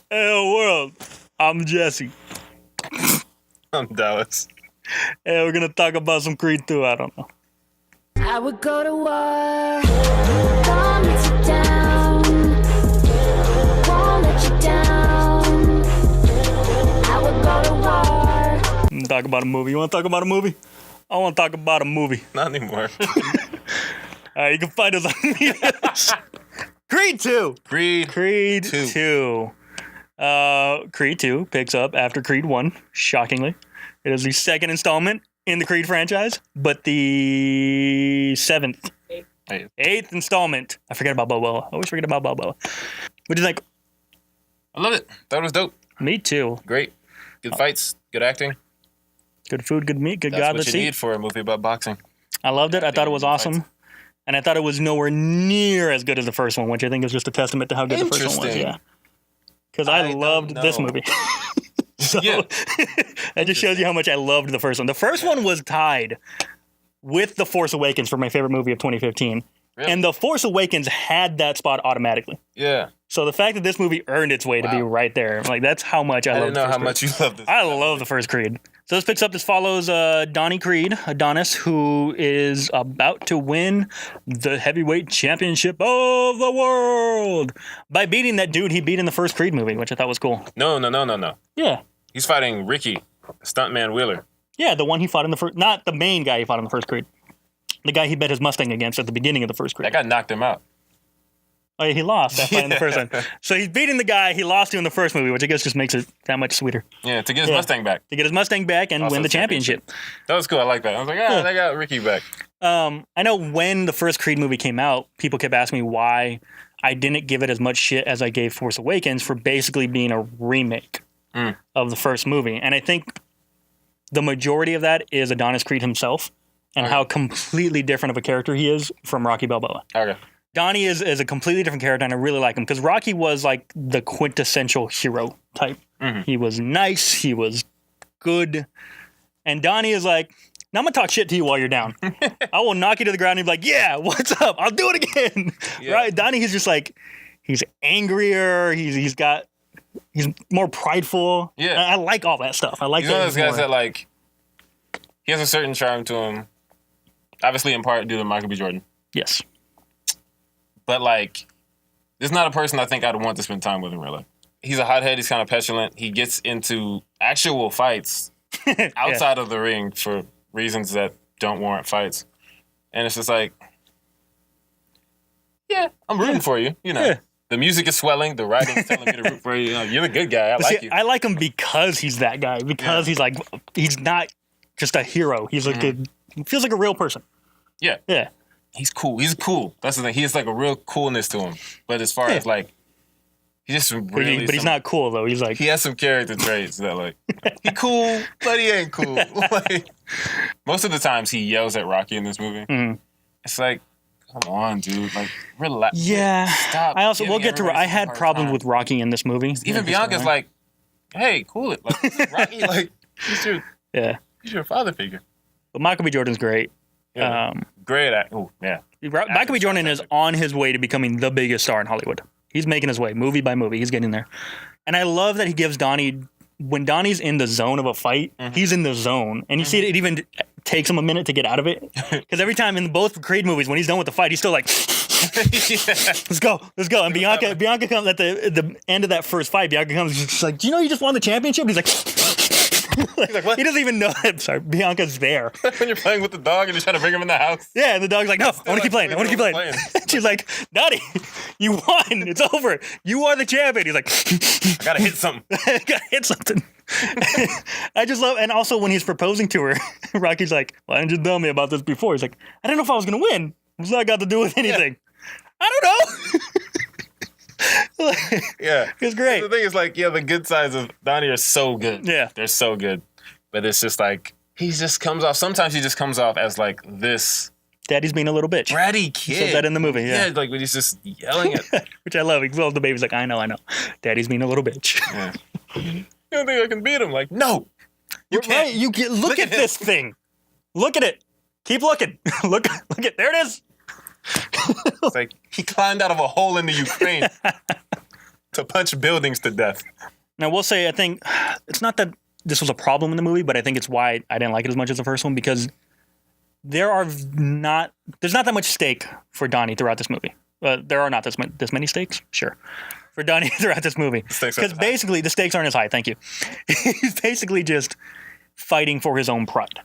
Hey, world. I'm Jesse. I'm Dallas. Hey, we're gonna talk about some Creed 2. I don't know. I would go to war, won't let you down, won't let you down. I would go to war. Talk about a movie. You want to talk about a movie? I want to talk about a movie. Not anymore. You can find us on Creed 2. Creed 2. Creed 2 picks up after Creed 1, shockingly. It is the second installment in the Creed franchise, but the 7th. Eighth installment. I forget about Balboa. I always forget about Balboa. What do you think? I love it. Thought it was dope. Me too. Great. Good fights. Good acting. Good food, good meat, good That's God, what you need for a movie about boxing. I loved it. I thought it was awesome. And I thought it was nowhere near as good as the first one, which I think is just a testament to how good the first one was. Yeah. Because I loved this movie. So that just shows you how much I loved the first one. The first one was tied with The Force Awakens for my favorite movie of 2015. Really? And The Force Awakens had that spot automatically. Yeah. So the fact that this movie earned its way to be right there, like that's how much I love. I didn't know how much you love this. I love the first Creed. So this picks up. This follows Donnie Creed, Adonis, who is about to win the heavyweight championship of the world by beating that dude he beat in the first Creed movie, which I thought was cool. No. Yeah. He's fighting Ricky, Stuntman Wheeler. Yeah, the one he fought in the first, not the main guy he fought in the first Creed. The guy he bet his Mustang against at the beginning of the first Creed. That guy knocked him out. Oh, yeah, he lost that fight in the first one. So he's beating the guy he lost to in the first movie, which I guess just makes it that much sweeter. Yeah, to get his Mustang back. To get his Mustang back and win the championship. That was cool. I like that. I was like, they got Ricky back. I know when the first Creed movie came out, people kept asking me why I didn't give it as much shit as I gave Force Awakens for basically being a remake of the first movie. And I think the majority of that is Adonis Creed himself and how completely different of a character he is from Rocky Balboa. Okay. Donnie is a completely different character, and I really like him because Rocky was like the quintessential hero type. Mm-hmm. He was nice, he was good, and Donnie is like, now I'm gonna talk shit to you while you're down. I will knock you to the ground and be like, yeah, what's up? I'll do it again. Yeah. Right? Donnie, he's just like, he's angrier, he's more prideful. Yeah. I like all that stuff. I like he's one of those guys that like, he has a certain charm to him, obviously in part due to Michael B. Jordan. Yes. But, like, this is not a person I think I'd want to spend time with in real life. He's a hothead. He's kind of petulant. He gets into actual fights outside of the ring for reasons that don't warrant fights. And it's just like, yeah, I'm rooting for you. You know, the music is swelling. The writing is telling me to root for you. You know, you're the good guy. I like you. I like him because he's that guy. Because he's like, he's not just a hero. He's like he feels like a real person. Yeah. Yeah. He's cool. He's cool. That's the thing. He has like a real coolness to him. But as far as like, he's just really. But he's not cool though. He's like, he has some character traits that like, he cool, but he ain't cool. Like, most of the times he yells at Rocky in this movie. Mm-hmm. It's like, come on, dude. Like, relax. Yeah. Stop. We'll get to. I had problems with Rocky in this movie. Even Bianca's like, hey, cool it. Like, this is Rocky. Like, he's your father figure. But Michael B. Jordan's great. Yeah. Great at Michael B. Jordan is on his way to becoming the biggest star in Hollywood. He's making his way, movie by movie. He's getting there. And I love that he gives Donnie, when Donnie's in the zone of a fight, he's in the zone. And you see it even takes him a minute to get out of it. Because every time in both Creed movies, when he's done with the fight, he's still like, let's go. And Bianca comes at the end of that first fight. Bianca comes, she's like, do you know you just won the championship? He's like, he's like, what? He doesn't even know that. Sorry, Bianca's there. When you're playing with the dog and you're trying to bring him in the house. Yeah, and the dog's like, no, I want to keep playing. She's like, Daddy, you won. It's over. You are the champion. He's like, I gotta hit something. I just love, and also when he's proposing to her, Rocky's like, why didn't you tell me about this before? He's like, I didn't know if I was gonna win. What's that got to do with anything? Yeah. I don't know. Yeah. It's great. The thing is, like, the good sides of Donnie are so good. Yeah. They're so good. But it's just like, sometimes he just comes off as like this. Daddy's being a little bitch. Bratty kid. He says that in the movie, yeah. Yeah, like when he's just yelling at which I love. He tells the baby's like, I know. Daddy's being a little bitch. Yeah. You don't think I can beat him? Like, no. You can't. Right. Look at this thing. Look at it. Keep looking. Look at, there it is. It's like he climbed out of a hole in the Ukraine. to punch buildings to death. Now, we'll say, I think it's not that this was a problem in the movie, but I think it's why I didn't like it as much as the first one, because there's not that much stake for Donnie throughout this movie. There are not this many stakes, sure, for Donnie throughout this movie. Because basically, the stakes aren't as high, thank you. He's basically just fighting for his own pride.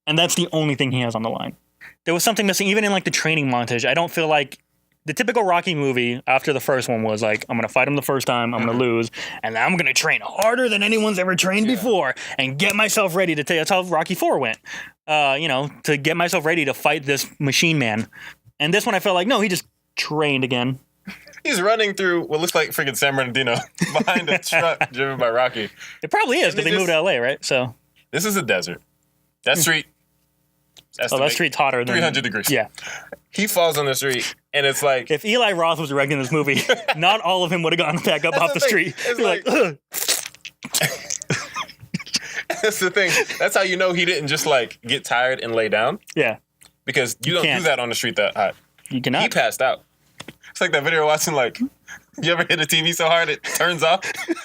And that's the only thing he has on the line. There was something missing, even in like the training montage. I don't feel like the typical Rocky movie after the first one was like, I'm going to fight him the first time, I'm going to lose, and then I'm going to train harder than anyone's ever trained before and get myself ready to take. That's how Rocky 4 went. To get myself ready to fight this machine man. And this one, I felt like, no, he just trained again. He's running through what looks like freaking San Bernardino behind a truck driven by Rocky. It probably is, because they moved to LA, right? So this is a desert. That street. That street's hotter than 300 degrees. Yeah. He falls on the street, and it's like, if Eli Roth was directing this movie, not all of him would have gotten back up off the street. It's like that's the thing. That's how you know he didn't just like get tired and lay down. Yeah. Because you don't do that on the street that hot. You cannot. He passed out. It's like that video watching, like, you ever hit a TV so hard it turns off?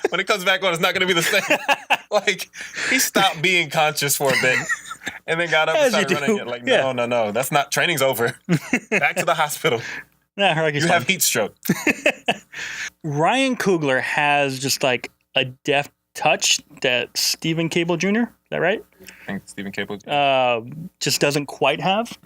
When it comes back on, it's not going to be the same. Like, he stopped being conscious for a bit and then got up and started running it. Like, no, that's not, training's over. Back to the hospital. You have heat stroke. Ryan Coogler has just like a deft touch that Stephen Cable Jr., is that right? I think Stephen Cable Jr. Just doesn't quite have.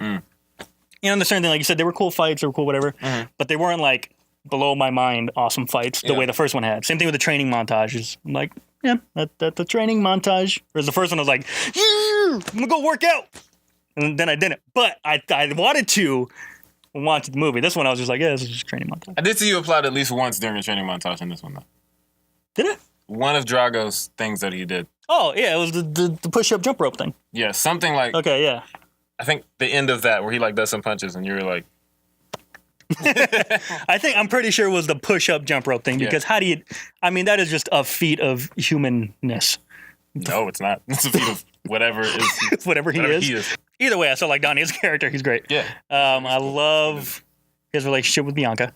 You know, the certain thing, like you said, they were cool fights, they were cool whatever, but they weren't like below my mind awesome fights the way the first one had. Same thing with the training montages. I'm like, yeah, that's the training montage. Whereas the first one I was like, I'm gonna go work out. And then I didn't. But I wanted to watch the movie. This one I was just like, yeah, this is just a training montage. I did see you applaud at least once during a training montage in this one, though. Did it? One of Drago's things that he did. Oh, yeah, it was the push-up jump rope thing. Yeah, something like... Okay, yeah. I think the end of that where he like does some punches and you're like... I'm pretty sure it was the push-up jump rope thing, because how do you... I mean, that is just a feat of humanness. No, it's not. It's a feat of whatever is... whatever he is. Either way, I still like Donnie's character. He's great. Yeah. I love his relationship with Bianca.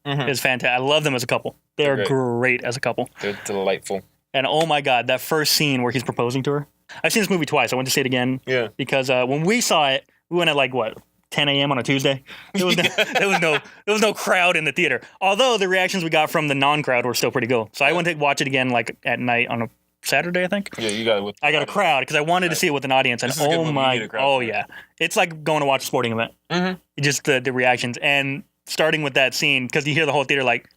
It's fantastic. I love them as a couple. They're great as a couple. They're delightful. And oh my God, that first scene where he's proposing to her. I've seen this movie twice. I went to see it again. Yeah. Because when we saw it, we went at like, what, 10 a.m. on a Tuesday? There was no crowd in the theater. Although the reactions we got from the non-crowd were still pretty cool. So I went to watch it again like at night on a Saturday, I think. Yeah, you got it. I got a crowd because I wanted to see it with an audience. And yeah. It's like going to watch a sporting event. Just the reactions. And starting with that scene, because you hear the whole theater like,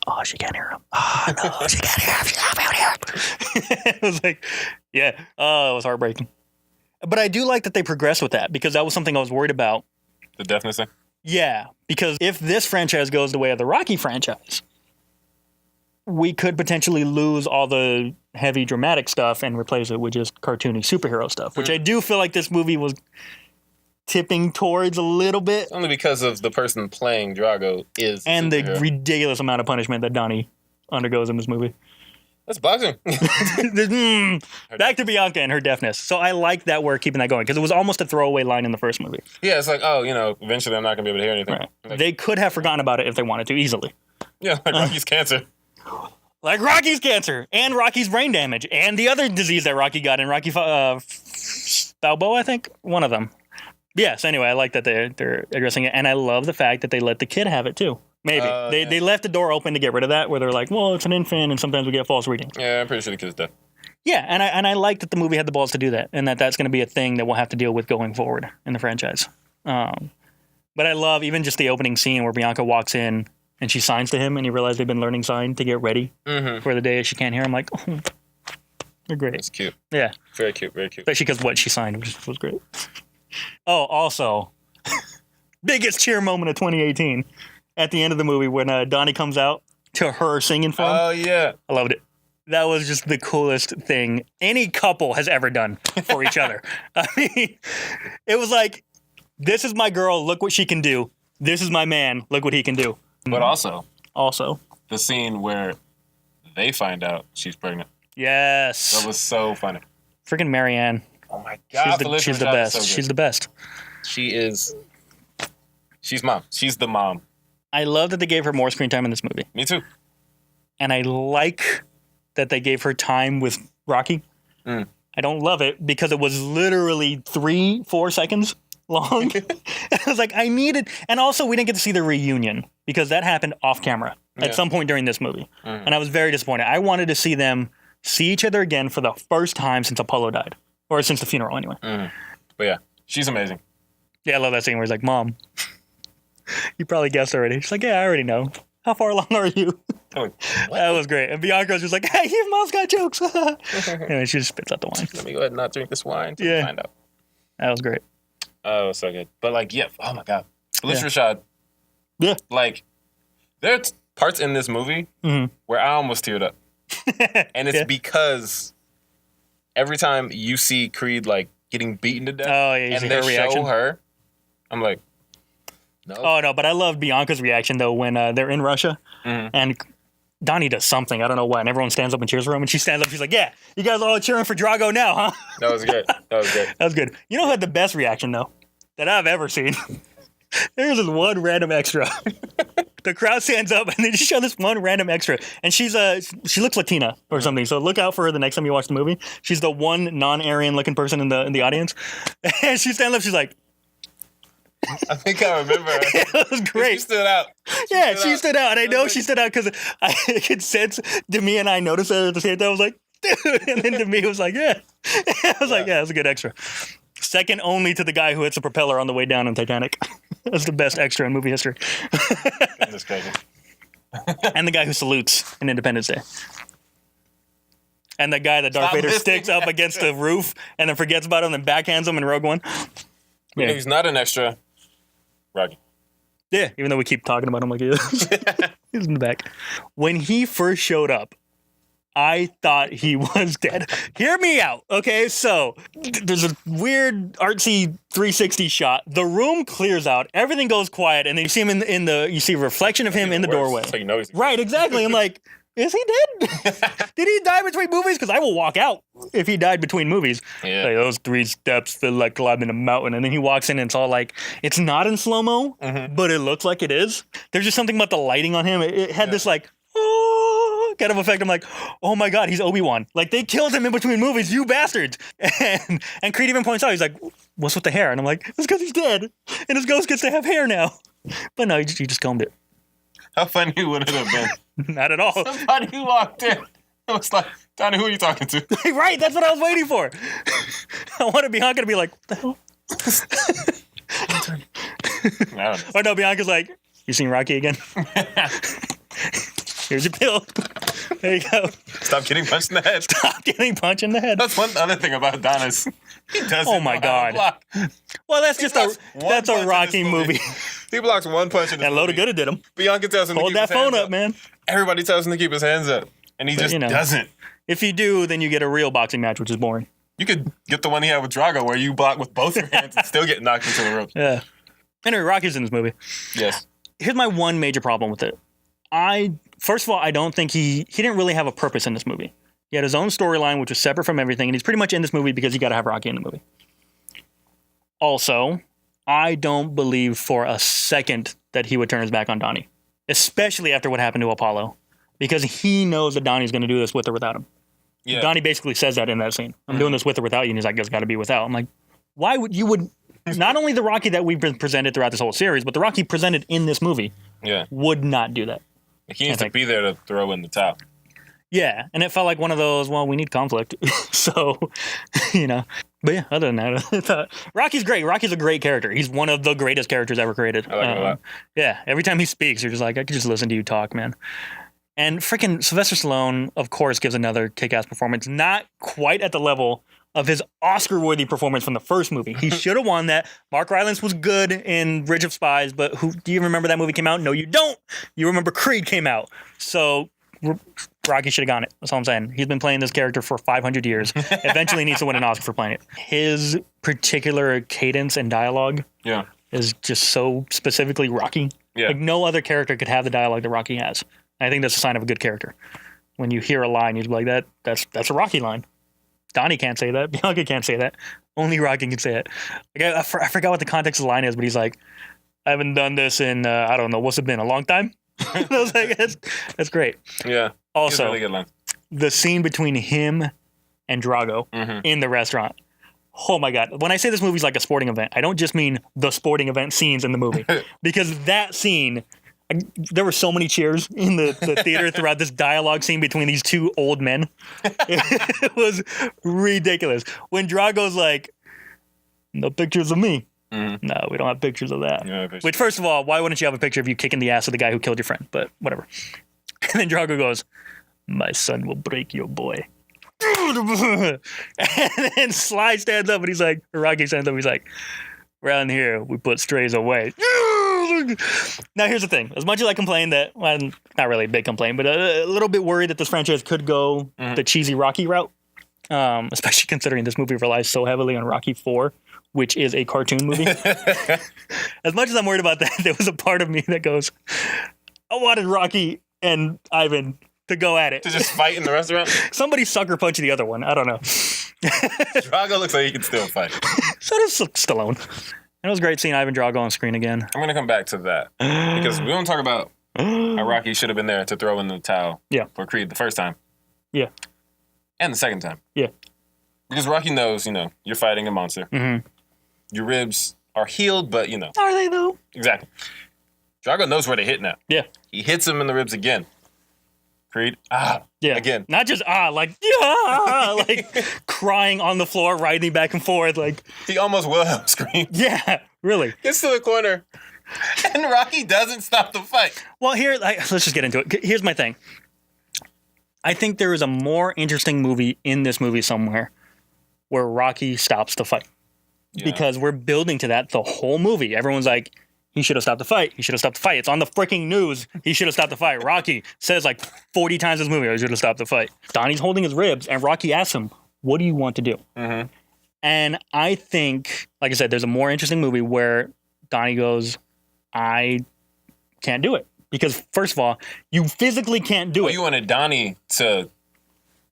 oh, she can't hear him. Oh, no, she can't hear him. She's not out here. It was like, yeah. Oh, it was heartbreaking. But I do like that they progressed with that, because that was something I was worried about. The deafness thing? Yeah, because if this franchise goes the way of the Rocky franchise, we could potentially lose all the heavy dramatic stuff and replace it with just cartoony superhero stuff, which I do feel like this movie was tipping towards a little bit. Only because of the person playing Drago is and the ridiculous amount of punishment that Donnie undergoes in this movie. That's boxing. Back to Bianca and her deafness. So I like that we're keeping that going, because it was almost a throwaway line in the first movie. Yeah, it's like, oh, eventually I'm not going to be able to hear anything. Right. Like, they could have forgotten about it if they wanted to, easily. Yeah, like Rocky's cancer. Like Rocky's cancer, and Rocky's brain damage, and the other disease that Rocky got in Rocky Balboa, I think? One of them. Yes, anyway, I like that they're addressing it, and I love the fact that they let the kid have it, too. Maybe. They left the door open to get rid of that, where they're like, well, it's an infant, and sometimes we get false readings. Yeah, I'm pretty sure the kid's deaf. Yeah, and I like that the movie had the balls to do that, and that's going to be a thing that we'll have to deal with going forward in the franchise. But I love even just the opening scene where Bianca walks in, and she signs to him, and you realize they've been learning sign to get ready for the day she can't hear him. Like, oh, they're great. That's cute. Yeah. Very cute, very cute. Especially because what she signed was great. Oh, also, biggest cheer moment of 2018 at the end of the movie when Donnie comes out to her singing for him. Oh, yeah. I loved it. That was just the coolest thing any couple has ever done for each other. I mean, it was like, this is my girl, look what she can do. This is my man, look what he can do. But also, the scene where they find out she's pregnant. Yes. That was so funny. Freaking Marianne. Oh my God. She's the best. So she's the best. She's mom. She's the mom. I love that they gave her more screen time in this movie. Me too. and I like that they gave her time with Rocky. I don't love it because it was literally 3-4 seconds long. I was like, I needed, and also we didn't get to see the reunion because that happened off camera at some point during this movie, and I was very disappointed. I wanted to see them see each other again for the first time since Apollo died, or since the funeral anyway. But yeah, she's amazing. Yeah, I love that scene where he's like, Mom, you probably guessed already. She's like, yeah, I already know. How far along are you? That was great. And Bianca was just like, hey, your mom's got jokes. And she just spits out the wine. Let me go ahead and not drink this wine to find out. That was great. Oh, it was so good. But like, yeah, oh my God. Felicia Rashad. Yeah. Like, there's parts in this movie where I almost teared up. And it's because every time you see Creed like getting beaten to death and they show her, I'm like, no. Oh, no, but I love Bianca's reaction, though, when they're in Russia and Donnie does something. I don't know what. And everyone stands up and cheers for him. And she stands up. She's like, yeah, you guys are all cheering for Drago now, huh? That was good. That was good. You know who had the best reaction, though, that I've ever seen? There's this one random extra. The crowd stands up and they just show this one random extra. And she looks Latina or something. So look out for her the next time you watch the movie. She's the one non-Aryan looking person in the audience. And she stands up. She's like, I think I remember. It was great. She stood out. She stood out. And I know she stood out because I could sense Demi and I noticed her at the same time. I was like, dude. And then Demi was like, yeah. I was like, yeah, that's a good extra. Second only to the guy who hits a propeller on the way down in Titanic. That's the best extra in movie history. That's crazy. And the guy who salutes in Independence Day. And the guy that Darth Vader sticks up against the roof and then forgets about him and backhands him in Rogue One. You know, he's not an extra. Rocky. Yeah, even though we keep talking about him like he is. He's in the back. When he first showed up, I thought he was dead. Hear me out, okay? So there's a weird artsy 360 shot. The room clears out. Everything goes quiet, and then you see him you see a reflection of him in the doorway. So you know he's right, exactly. I'm like, is he dead? Did he die between movies? Because I will walk out if he died between movies. Yeah. Like, those 3 steps feel like climbing a mountain. And then he walks in and it's all like, it's not in slow-mo, but it looks like it is. There's just something about the lighting on him. It had this like, oh, kind of effect. I'm like, oh my God, he's Obi-Wan. Like, they killed him in between movies, you bastards. And Creed even points out, he's like, what's with the hair? And I'm like, it's because he's dead. And his ghost gets to have hair now. But no, he just combed it. How funny would it have been? Not at all. Somebody walked in. It was like, Donnie, who are you talking to? Right, that's what I was waiting for. I wanted Bianca to be like, what the hell? Or no, Bianca's like, you seen Rocky again? Here's your pill. There you go. Stop getting punched in the head. Stop getting punched in the head. That's one other thing about Adonis. He doesn't. Oh my God. Well, that's a Rocky movie. He blocks one punch in this and movie. Loda Gooda did him. Bianca tells him to keep his hands up. Hold that phone up, man. Everybody tells him to keep his hands up. And he just doesn't. If you do, then you get a real boxing match, which is boring. You could get the one he had with Drago where you block with both your hands and still get knocked into the ropes. Yeah. Anyway, Rocky's in this movie. Yes. Here's my one major problem with it. First of all, I don't think he didn't really have a purpose in this movie. He had his own storyline, which was separate from everything, and he's pretty much in this movie because you got to have Rocky in the movie. Also, I don't believe for a second that he would turn his back on Donnie, especially after what happened to Apollo, because he knows that Donnie's going to do this with or without him. Yeah. Donnie basically says that in that scene. I'm doing this with or without you, and he's like, it's got to be without. I'm like, why would you not only the Rocky that we've been presented throughout this whole series, but the Rocky presented in this movie would not do that. He needs to be there to throw in the towel. Yeah, and it felt like one of those, well, we need conflict. So, But yeah, other than that, Rocky's great. Rocky's a great character. He's one of the greatest characters ever created. I like him a lot. Yeah, every time he speaks, you're just like, I could just listen to you talk, man. And freaking Sylvester Stallone, of course, gives another kick-ass performance. Not quite at the level of his Oscar-worthy performance from the first movie. He should have won that. Mark Rylance was good in Bridge of Spies, but do you remember that movie came out? No, you don't. You remember Creed came out. So Rocky should have gotten it. That's all I'm saying. He's been playing this character for 500 years. Eventually needs to win an Oscar for playing it. His particular cadence and dialogue is just so specifically Rocky. Yeah. Like no other character could have the dialogue that Rocky has. I think that's a sign of a good character. When you hear a line, you're like, that's a Rocky line. Donnie can't say that. Bianca can't say that. Only Rocky can say it. Like, I forgot what the context of the line is, but he's like, I haven't done this in, I don't know, what's it been, a long time? I was like, that's great. Yeah. Also, really good line. The scene between him and Drago in the restaurant. Oh my God. When I say this movie's like a sporting event, I don't just mean the sporting event scenes in the movie. Because that scene, there were so many cheers in the theater throughout this dialogue scene between these two old men. It was ridiculous. When Drago's like, no pictures of me. No, we don't have pictures of that. Which, first of all, why wouldn't you have a picture of you kicking the ass of the guy who killed your friend? But whatever. And then Drago goes, my son will break your boy. And then Sly stands up and he's like, Rocky stands up and he's like, around here, we put strays away. Now, here's the thing. As much as I complain that, well, not really a big complaint, but a little bit worried that this franchise could go the cheesy Rocky route, especially considering this movie relies so heavily on Rocky IV, which is a cartoon movie. As much as I'm worried about that, there was a part of me that goes, I wanted Rocky and Ivan to go at it. To just fight in the restaurant? Somebody sucker punch the other one. I don't know. Drago looks like he can still fight. So does Stallone. It was great seeing Ivan Drago on screen again. I'm going to come back to that. Because we don't talk about how Rocky should have been there to throw in the towel for Creed the first time. Yeah. And the second time. Yeah. Because Rocky knows, you're fighting a monster. Your ribs are healed, but, Are they, though? Exactly. Drago knows where to hit now. Yeah. He hits him in the ribs again. Creed, yeah. Again. Not just like, yeah, like crying on the floor, writhing back and forth, like. He almost will have screamed. Yeah, really. Gets to the corner, and Rocky doesn't stop the fight. Well, let's just get into it. Here's my thing. I think there is a more interesting movie in this movie somewhere where Rocky stops the fight. Yeah. Because we're building to that the whole movie. Everyone's like, he should have stopped the fight. He should have stopped the fight. It's on the freaking news. He should have stopped the fight. Rocky says like 40 times in this movie, he should have stopped the fight. Donnie's holding his ribs, and Rocky asks him, what do you want to do? And I think, like I said, there's a more interesting movie where Donnie goes, I can't do it. Because, first of all, you physically can't do it. You wanted Donnie to...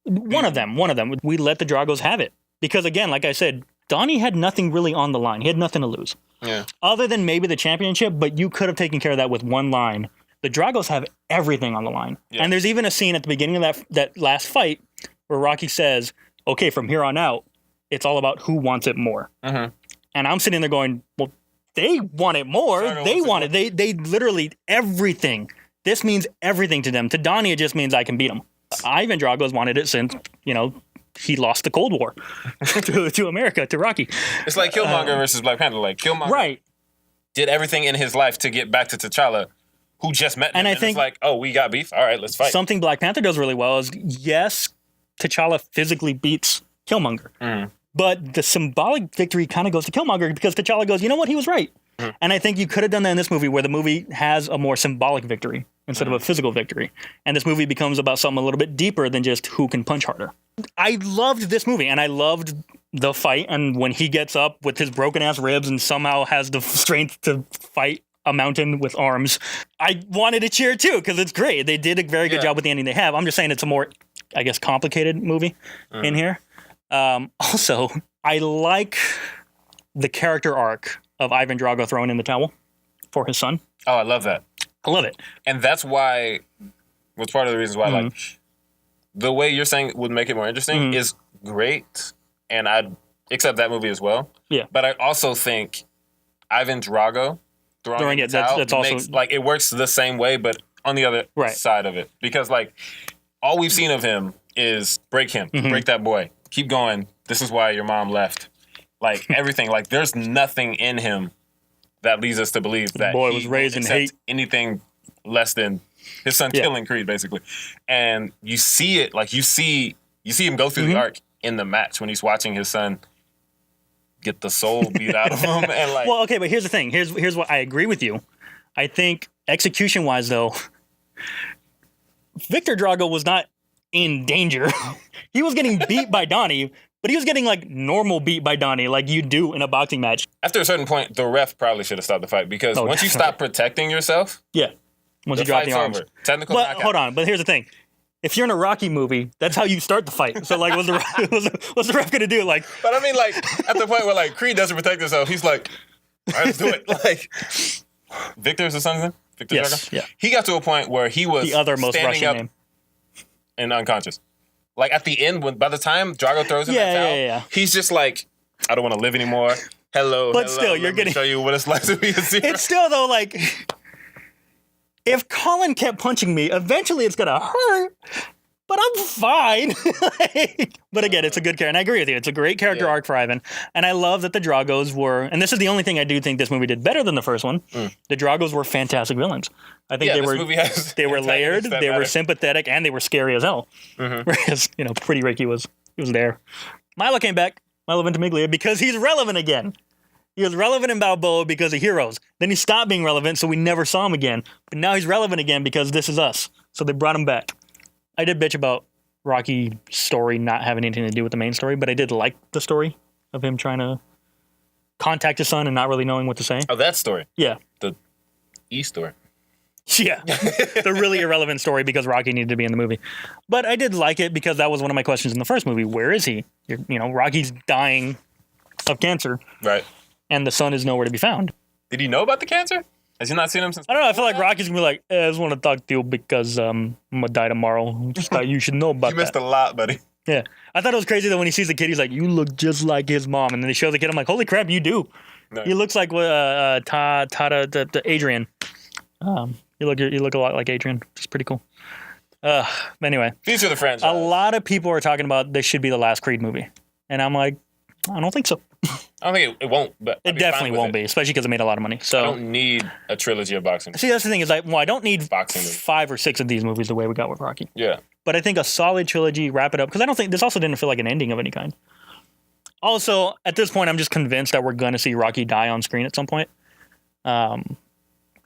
One of them. We let the Dragos have it. Because, again, like I said, Donnie had nothing really on the line. He had nothing to lose. Yeah. Other than maybe the championship, but you could have taken care of that with one line. The Dragos have everything on the line. Yeah. And there's even a scene at the beginning of that last fight where Rocky says, okay, from here on out, it's all about who wants it more. And I'm sitting there going, well, they want it more. They want it. They literally everything. This means everything to them. To Donnie, it just means I can beat him. Ivan Drago's wanted it since, he lost the Cold War to America, to Rocky. It's like Killmonger versus Black Panther. Like Killmonger did everything in his life to get back to T'Challa, who just met him. And I think it's like, oh, we got beef? All right, let's fight. Something Black Panther does really well is, yes, T'Challa physically beats Killmonger. But the symbolic victory kind of goes to Killmonger because T'Challa goes, you know what, he was right. And I think you could have done that in this movie where the movie has a more symbolic victory instead of a physical victory. And this movie becomes about something a little bit deeper than just who can punch harder. I loved this movie, and I loved the fight. And when he gets up with his broken-ass ribs and somehow has the strength to fight a mountain with arms, I wanted to cheer too because it's great. They did a very good job with the ending they have. I'm just saying it's a more, I guess, complicated movie in here. Also, I like the character arc of Ivan Drago throwing in the towel for his son. Oh, I love that. I love it. And that's why, what's part of the reasons why, like, the way you're saying would make it more interesting is great. And I'd accept that movie as well. Yeah. But I also think Ivan Drago throwing it, that's also, makes, like, it works the same way, but on the other side of it. Because, like, all we've seen of him is break him, break that boy, keep going. This is why your mom left. Like, everything. Like, there's nothing in him that leads us to believe that boy was raised in hate. Anything less than his son killing Creed, basically. And you see it, like, you see him go through the arc in the match when he's watching his son get the soul beat out of him. And like, well, okay, but here's the thing. Here's what I agree with you. I think execution-wise, though, Viktor Drago was not in danger. He was getting beat by Donnie, but he was getting, like, normal beat by Donnie, like you do in a boxing match. After a certain point, the ref probably should have stopped the fight because once you stop protecting yourself, once you drop the arms, over. Technical knockout. Hold on, but here's the thing: if you're in a Rocky movie, that's how you start the fight. So, like, what's the ref gonna do? Like, but I mean, like, at the point where like Creed doesn't protect himself, he's like, all right, let's do it. Like, Victor's the son's name? Viktor Yes, Drago? yeah. He got to a point where he was The other most standing Russian up name. and unconscious. Like at the end, by the time Drago throws him that towel, he's just like, I don't want to live anymore. Hello, but still, you're getting show you what it's like to be a zero. It's still though like, if Colin kept punching me, eventually it's gonna hurt. But I'm fine. But again, it's a good character. And I agree with you. It's a great character arc for Ivan. And I love that the Dragos were, and this is the only thing I do think this movie did better than the first one. The Dragos were fantastic villains. I think they were layered, they were sympathetic, and they were scary as hell. Whereas, Pretty Ricky was there. Milo came back, Milo Ventimiglia, because he's relevant again. He was relevant in Balboa because of Heroes. Then he stopped being relevant, so we never saw him again. But now he's relevant again because This Is Us. So they brought him back. I did bitch about Rocky's story not having anything to do with the main story, but I did like the story of him trying to contact his son and not really knowing what to say. Oh, that story? Yeah. The story. Yeah. The really irrelevant story because Rocky needed to be in the movie. But I did like it because that was one of my questions in the first movie. Where is he? Rocky's dying of cancer. Right. And the son is nowhere to be found. Did he know about the cancer? Has he not seen him since? I don't know. I feel like Rocky's going to be like, I just want to talk to you because I'm going to die tomorrow. Just thought you should know about that. You missed a lot, buddy. Yeah. I thought it was crazy that when he sees the kid, he's like, you look just like his mom. And then they show the kid. I'm like, holy crap, you do. No. He looks like Adrian. You look a lot like Adrian. It's pretty cool. Anyway. These are the franchise. A lot of people are talking about this should be the last Creed movie. And I'm like, I don't think so. I don't think it won't, but it definitely won't be, especially because it made a lot of money. So I don't need a trilogy of boxing. See, that's the thing is I don't need boxing 5 or 6 of these movies the way we got with Rocky. Yeah, but I think a solid trilogy, wrap it up, because I don't think this also didn't feel like an ending of any kind. Also, at this point, I'm just convinced that we're gonna see Rocky die on screen at some point, and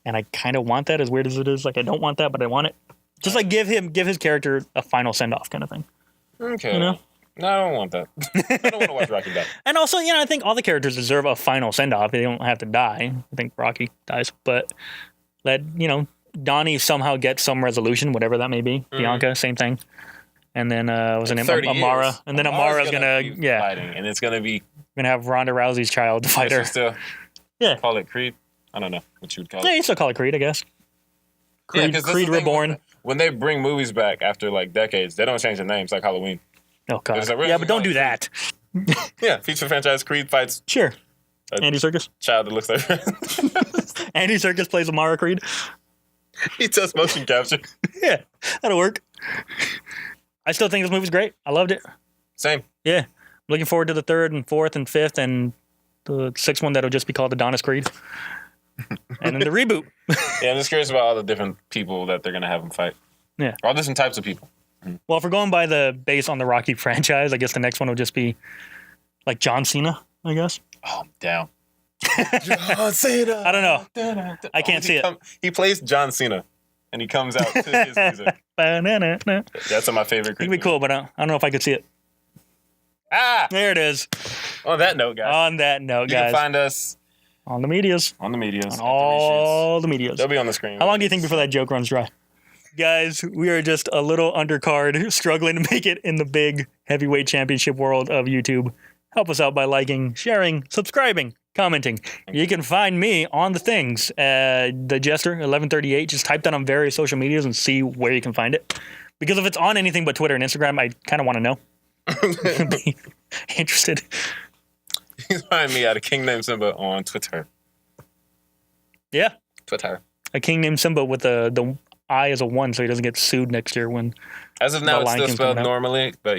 I kind of want that. As weird as it is, like I don't want that, but I want it. Just like give his character a final send off kind of thing. Okay. No, I don't want that. I don't want to watch Rocky die. And also, I think all the characters deserve a final send-off. They don't have to die. I think Rocky dies. But let, Donnie somehow gets some resolution, whatever that may be. Bianca, same thing. And then, was her name? Amara. Years. And then Amara's going to, fighting. And it's going to be... We're going to have Ronda Rousey's child fight her. Still call it Creed? I don't know what you would call it. Yeah, you still call it Creed, I guess. Creed Reborn. When they bring movies back after, decades, they don't change the names like Halloween. Oh, God. Yeah, but don't do that. Yeah, feature franchise Creed fights. Sure. Andy Serkis. Child that looks like Andy Serkis plays Amara Creed. He does motion capture. Yeah, that'll work. I still think this movie's great. I loved it. Same. Yeah. I'm looking forward to the 3rd and 4th and 5th and the 6th one that'll just be called Adonis Creed. And then the reboot. Yeah, I'm just curious about all the different people that they're going to have them fight. Yeah. All different types of people. Well, if we're going by the base on the Rocky franchise, I guess the next one will just be like John Cena, I guess. Oh, I'm down. John Cena. I don't know. I can't see it. He plays John Cena, and he comes out to his music. That's my favorite. It'd be cool, but I don't know if I could see it. There it is. On that note, guys. You can find us on the medias. On all the medias. They'll be on the screen. How long do you think before that joke runs dry? Guys, we are just a little undercard, struggling to make it in the big heavyweight championship world of YouTube. Help us out by liking, sharing, subscribing, commenting. You can find me on the things. The Jester 1138. Just type that on various social medias and see where you can find it. Because if it's on anything but Twitter and Instagram, I kind of want to know. Be interested. You can find me at a king named Simba on Twitter. Yeah. Twitter. A king named Simba with the I as a 1 so he doesn't get sued next year when... As of now, it's still spelled normally, but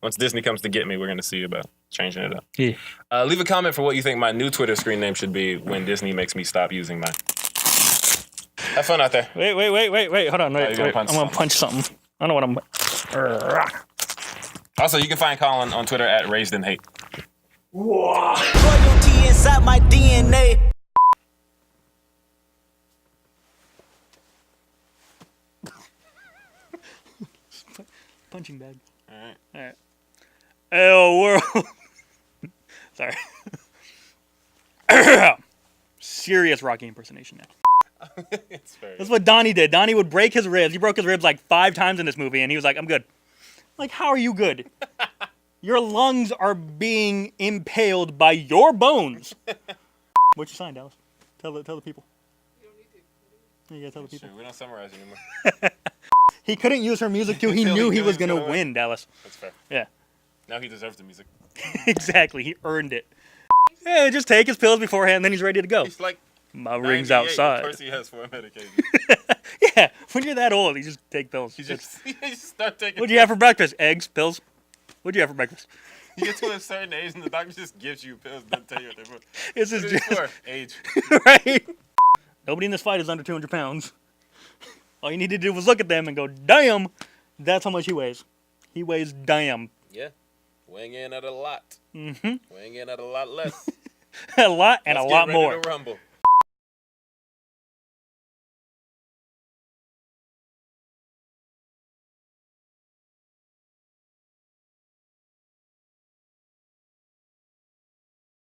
once Disney comes to get me, we're going to see about changing it up. Yeah. Leave a comment for what you think my new Twitter screen name should be when Disney makes me stop using mine. Have fun out there. Wait. Hold on. Wait. I'm going to punch something. I don't know what I'm... Also, you can find Colin on Twitter at Raised in Hate. Royalty inside my DNA. Punching bag. All right. Oh, world. Sorry. Serious Rocky impersonation now. That's what Donnie did. Donnie would break his ribs. He broke his ribs 5 times in this movie, and he was like, I'm good. Like, how are you good? Your lungs are being impaled by your bones. What's your sign, Dallas? Tell the people. You don't need You gotta tell the people. True. We don't summarize anymore. He couldn't use her music too. He knew he was gonna win, Dallas. That's fair. Yeah. Now he deserves the music. Exactly. He earned it. Yeah, just take his pills beforehand, then he's ready to go. He's like my ring's outside. Of course he has 4 medication. Yeah, when you're that old, you just take pills. You just start taking. What'd you have for breakfast? Eggs, pills. What'd you have for breakfast? You get to a certain age, and the doctor just gives you pills, doesn't tell you what they're for. This is just for? Age. Right. Nobody in this fight is under 200 pounds. All you need to do was look at them and go, "Damn, that's how much he weighs." He weighs damn. Yeah, weighing in at a lot. Mm-hmm. Weighing in at a lot less. A lot and Let's a lot get ready more. to rumble.